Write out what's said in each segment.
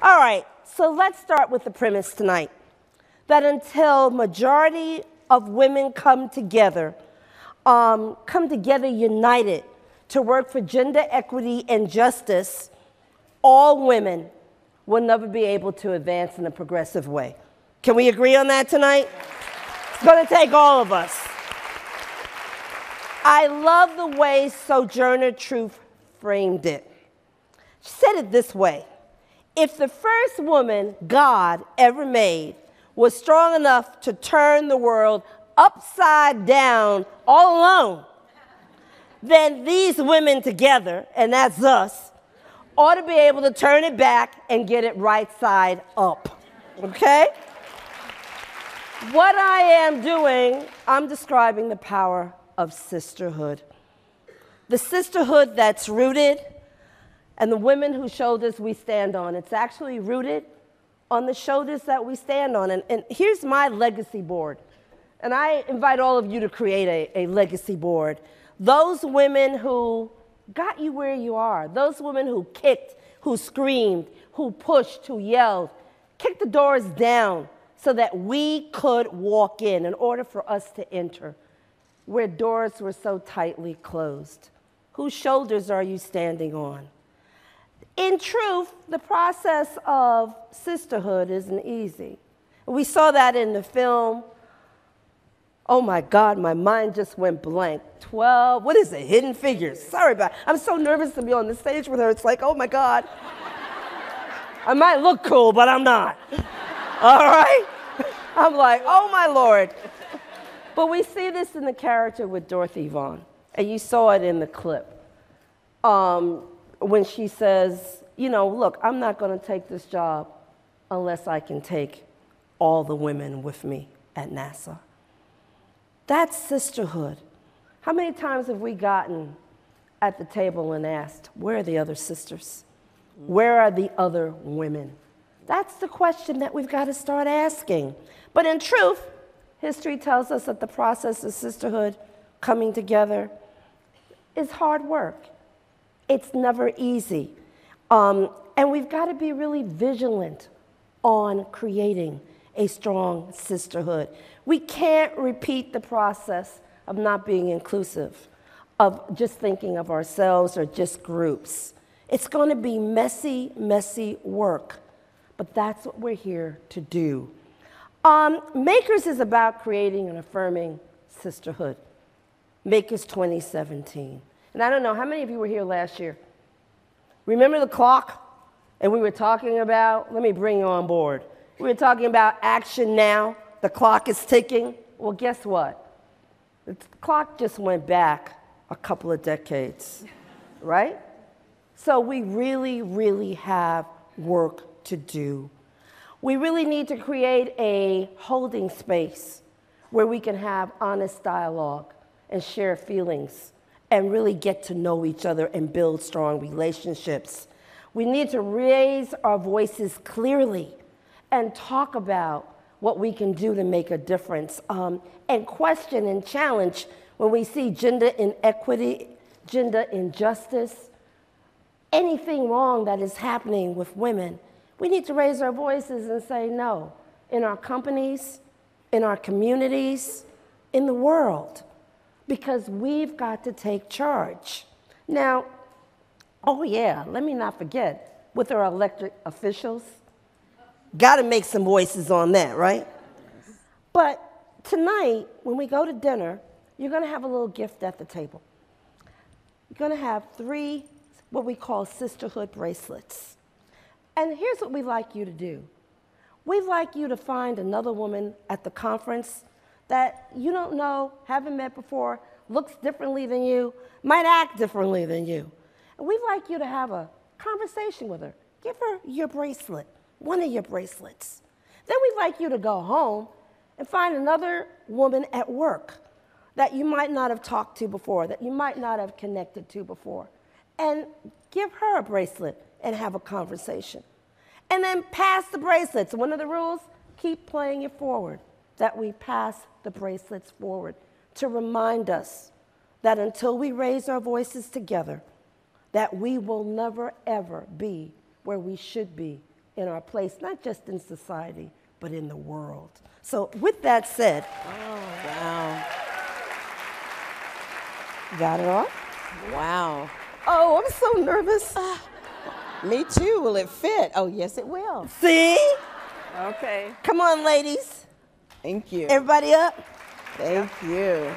All right, so let's start with the premise tonight, that until majority of women come together united to work for gender equity and justice, all women will never be able to advance in a progressive way. Can we agree on that tonight? It's going to take all of us. I love the way Sojourner Truth framed it. She said it this way: if the first woman God ever made was strong enough to turn the world upside down all alone, then these women together, and that's us, ought to be able to turn it back and get it right side up, okay? What I am doing, I'm describing the power of sisterhood. The sisterhood that's rooted, and the women whose shoulders we stand on, it's actually rooted on the shoulders that we stand on. And here's my legacy board. And I invite all of you to create a legacy board. Those women who got you where you are, those women who kicked, who screamed, who pushed, who yelled, kicked the doors down so that we could walk in order for us to enter, where doors were so tightly closed. Whose shoulders are you standing on? In truth, the process of sisterhood isn't easy. We saw that in the film. Oh my God, my mind just went blank. 12, what is it, Hidden Figures? Sorry about it. I'm so nervous to be on the stage with her. It's like, oh my God. I might look cool, but I'm not. All right? I'm like, oh my Lord. But we see this in the character with Dorothy Vaughan, and you saw it in the clip. When she says, you know, look, I'm not going to take this job unless I can take all the women with me at NASA. That's sisterhood. How many times have we gotten at the table and asked, where are the other sisters? Where are the other women? That's the question that we've got to start asking. But in truth, history tells us that the process of sisterhood coming together is hard work. It's never easy. And we've got to be really vigilant on creating a strong sisterhood. We can't repeat the process of not being inclusive, of just thinking of ourselves or just groups. It's going to be messy, messy work, but that's what we're here to do. Makers is about creating and affirming sisterhood. Makers 2017. And I don't know, how many of you were here last year? Remember the clock? And we were talking about, let me bring you on board. We were talking about action now. The clock is ticking. Well, guess what? The clock just went back a couple of decades, right? So we really, really have work to do. We really need to create a holding space where we can have honest dialogue and share feelings and really get to know each other and build strong relationships. We need to raise our voices clearly and talk about what we can do to make a difference, and question and challenge when we see gender inequity, gender injustice, anything wrong that is happening with women. We need to raise our voices and say no in our companies, in our communities, in the world, because we've got to take charge. Now, oh yeah, let me not forget, with our elected officials, got to make some voices on that, right? But tonight, when we go to dinner, you're going to have a little gift at the table. You're going to have 3 what we call sisterhood bracelets. And here's what we'd like you to do. We'd like you to find another woman at the conference that you don't know, haven't met before, looks differently than you, might act differently than you. And we'd like you to have a conversation with her. Give her your bracelet, one of your bracelets. Then we'd like you to go home and find another woman at work that you might not have talked to before, that you might not have connected to before, and give her a bracelet and have a conversation. And then pass the bracelets. One of the rules, keep playing it forward, that we pass the bracelets forward to remind us that until we raise our voices together, that we will never, ever be where we should be in our place, not just in society, but in the world. So with that said, Oh, wow. got it all? Wow. Oh, I'm so nervous. Me too. Will it fit? Oh, yes, it will. See? Okay. Come on, ladies. Thank you. Everybody up. Thank you.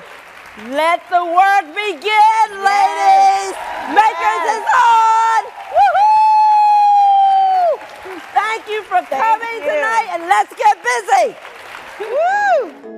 Let the work begin, ladies. Makers is on. Woohoo! Thank you for coming tonight, and let's get busy. Woo!